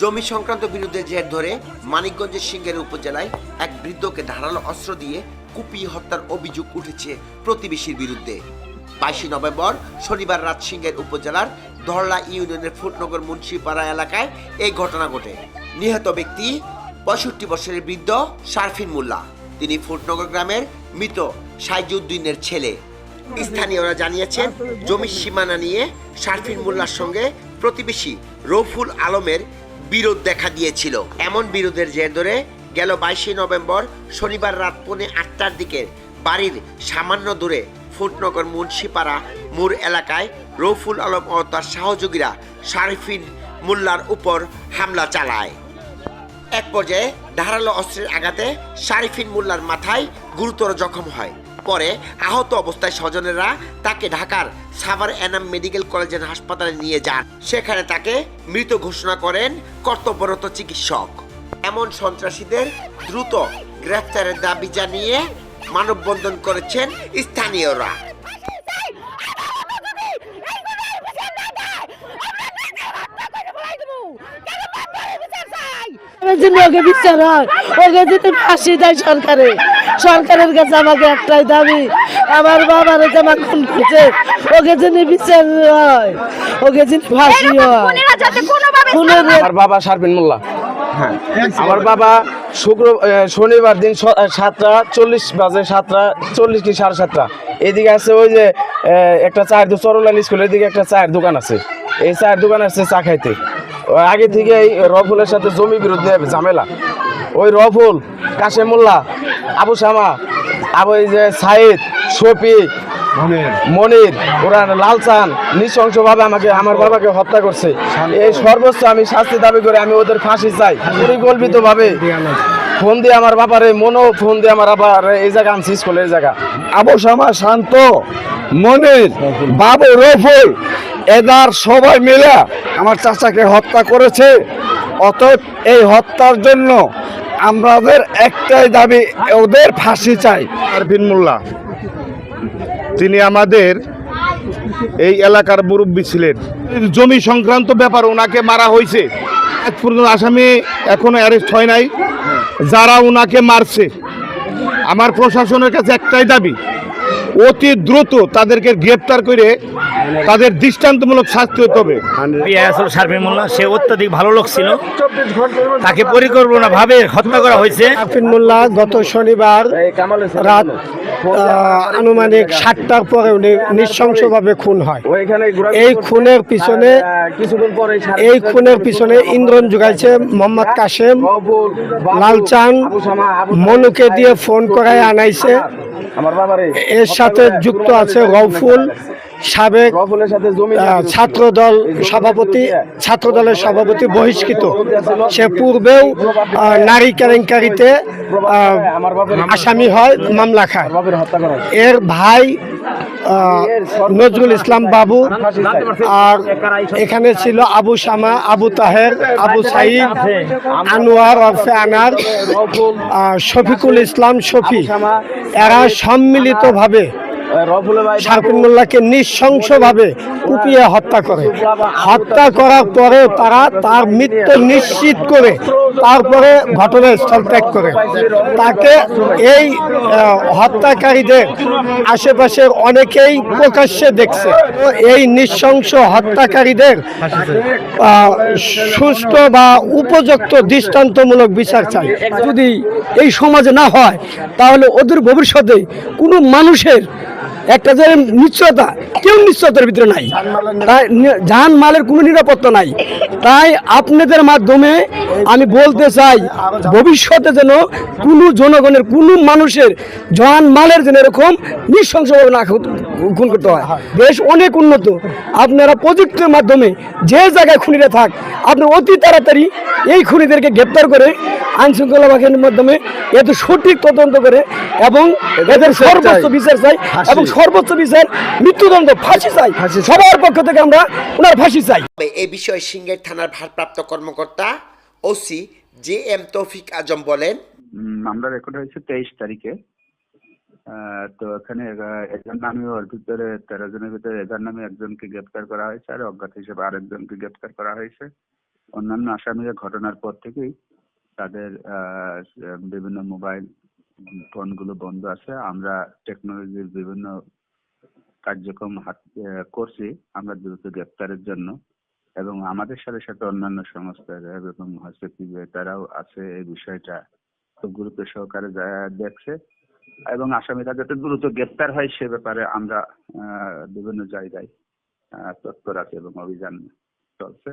জমি সংক্রান্ত বিরোধের জের ধরে মানিকগঞ্জের সিংহের উপজেলায় এক বৃদ্ধকে ধারালো অস্ত্র দিয়ে কুপিয়ে হত্যার অভিযোগ উঠেছে প্রতিবেশীর বিরুদ্ধে। 22 নভেম্বর শনিবার রাত সিংহের উপজেলার ধরলা ইউনিয়নের ফুটনগর মুন্সিপাড়া এলাকায় এই ঘটনা ঘটে। নিহত ব্যক্তি 65 বছরের বৃদ্ধ শারফিন মোল্লা। তিনি ফুটনগর গ্রামের মৃত সাইজুদ্দিনের ছেলে। স্থানীয়রা জানিয়েছেন, জমির সীমানা নিয়ে শারফিন মোল্লার সঙ্গে প্রতিবেশী রফুল আলমের বিরোধ দেখা দিয়েছিল। এমন বিরোধের জের ধরে গেল 22 নভেম্বর শনিবার রাত 8:45টার দিকে বাড়ির সামান্য দূরে ফুটনগর মুন্সিপাড়া মোড় এলাকায় রফুল আলম ও তার সহযোগীরা শারফিন মোল্লার উপর হামলা চালায়। এক পর্যায়ে ধারালো অস্ত্রের আঘাতে শারফিন মোল্লার মাথায় গুরুতর জখম হয়। পরে আহত অবস্থায় স্বজনেরা তাকে ঢাকার সাভার এনাম মেডিকেল কলেজের হাসপাতালে নিয়ে যান। সেখানে তাকে মৃত ঘোষণা করেন কর্তব্যরত চিকিৎসক। এমন সন্ত্রাসীদের দ্রুত গ্রেফতারের দাবি জানিয়ে মানববন্ধন করেছেন স্থানীয়রা। ওকে বিচার হয়, ওকে যদি ফাঁসি দেয় সরকারের কাছে আমাকে একটাই দাবি, আমার বাবার আমার খুন করছে, ওকে যদি বিচার হয়, ওকে যদি ফাঁসি হয়। আমার বাবা শারফিন মোল্লা। হ্যাঁ, আমার বাবা শনিবার দিন 7:40 বাজে, 7:40 কি 7:30, এদিকে আছে ওই যে একটা চায়ের চরলাল স্কুলের দিকে একটা চায়ের দোকান আছে, এই চায়ের দোকান আছে চা খাইতে। আগে থেকে এই রফুলের সাথে জমি বিরোধী ঝামেলা। ওই রফুল, কাশেম মোল্লা, আবু শামা, এই যে সাইদ, শফি, মনির, ওরা লালচান নৃশংসভাবে আমার বাবাকে হত্যা করছে। এই সর্বোচ্চ আমি শাস্তি দাবি করে আমি ওদের ফাঁসি চাই। পরিকল্পিতভাবে ফোন দিয়ে আমার বাবারে ফোন দিয়ে আমার আবার এই জায়গা আনছি, স্কুলের জায়গা। আবু শামা, শান্ত, মনির, বাবু, রফুল, এদার সবাই মিলে আমার চাচাকে হত্যা করেছে। অতএব এই হত্যার জন্য আমাদের একটাই দাবি, ওদের ফাঁসি চাই। শারফিন মোল্লা তিনি আমাদের এই এলাকার মুরব্বী ছিলেন। জমি সংক্রান্ত ব্যাপার ওনাকে মারা হয়েছে। আজ পর্যন্ত আসামি এখনো অ্যারেস্ট হয় নাই। যারা ওনাকে মারছে, আমার প্রশাসনের কাছে একটাই দাবি, অতি দ্রুত তাদেরকে গ্রেপ্তার করে তাদের দৃষ্টান্তমূলক শাস্তি হতে হবে। শারফিন মোল্লা সে অত্যাধিক ভালো লোক ছিল, তাকে পরিকল্পনাভাবে হত্যা করা হয়েছে। শারফিন মোল্লা গত শনিবার রাত আনুমানিক 7টার পরে উনি নৃশংসভাবে খুন হয়। এই খুনের পিছনে ইন্ধন যোগাইছে মোহাম্মদ কাশেম, লালচান, মনুকে দিয়ে ফোন করায় আনাইছে। এর সাথে যুক্ত আছে রফুল, সাবেক ছাত্রদলের সভাপতি বহিষ্কৃত। সে পূর্বেও নারী কেলেঙ্কারিতে আসামি হয়, মামলা খায়। এর ভাই নজরুল ইসলাম বাবু, আর এখানে ছিল আবু শামা, আবু তাহের, আবু সাইদ, আনোয়ার ওরফে আনার, শফিকুল ইসলাম শফি। এরা সম্মিলিতভাবে শারফিন মোল্লাকে নৃশংসভাবে কুপিয়ে হত্যা করে। হত্যা করার পরে তারা তার মৃত্যু নিশ্চিত করে তারপরে ঘটনাস্থল ত্যাগ করে। তাকে এই হত্যাকারীদের আশেপাশের অনেকেই প্রকাশ্যে দেখছে। এই নৃশংস হত্যাকারীদের সুষ্ঠু বা উপযুক্ত দৃষ্টান্তমূলক বিচার চাই। যদি এই সমাজে না হয়, তাহলে ওদের ভবিষ্যতে কোনো মানুষের একটা যে নিশ্চয়তা, কেউ নিশ্চয়তার ভিতরে নাই, তাই জান মালের কোনো নিরাপত্তা নাই। তাই আপনাদের মাধ্যমে আমি বলতে চাই, ভবিষ্যতে যেন কোনো জনগণের, কোনো মানুষের জান মালের যেন এরকম নৃশংসভাবে না খুন করতে হয়। দেশ অনেক উন্নত, আপনারা প্রযুক্তির মাধ্যমে যে জায়গায় খুনিরা থাক, আপনি অতি তাড়াতাড়ি এই খুনিদেরকে গ্রেপ্তার করে আইনশৃঙ্খলা বাহিনীর মাধ্যমে এত সঠিক তদন্ত করে এবং এদের সর্বোচ্চ বিচার চাই, এবং সর্বোচ্চ বিচার মৃত্যুদণ্ড, ফাঁসি চাই। সবার পক্ষ থেকে আমরা ওনার ফাঁসি চাই। এই বিষয়ে সিংহের থানার ভারপ্রাপ্ত কর্মকর্তা ওসি JM তৌফিক আজম বলেন, মামলা রেকর্ড হয়েছে 23 তারিখে। তো এখানে এজার নামে ওর ভিতরে 13 জনের ভিতরে এজার নামে একজনকে গ্রেপ্তার করা হয়েছে, আর অজ্ঞাত হিসেবে আরেকজনকে গ্রেপ্তার করা হয়েছে। অন্যান্য আসামিরা ঘটনার পর থেকেই তাদের বিভিন্ন মোবাইল ফোনগুলো বন্ধ আছে। আমরা টেকনোলজির বিভিন্ন কার্যক্রম করছি আমরা দ্রুত গ্রেপ্তারের জন্য, এবং আমাদের সাথে সাথে অন্যান্য সংস্থা এবং হস্তক্ষেপে তারাও আছে এই বিষয়টা খুব গুরুত্ব সহকারে দেখছে, এবং আসামিরা যাতে দ্রুত গ্রেপ্তার হয় সে ব্যাপারে আমরা বিভিন্ন জায়গায় তৎপর আছি এবং অভিযান চলছে।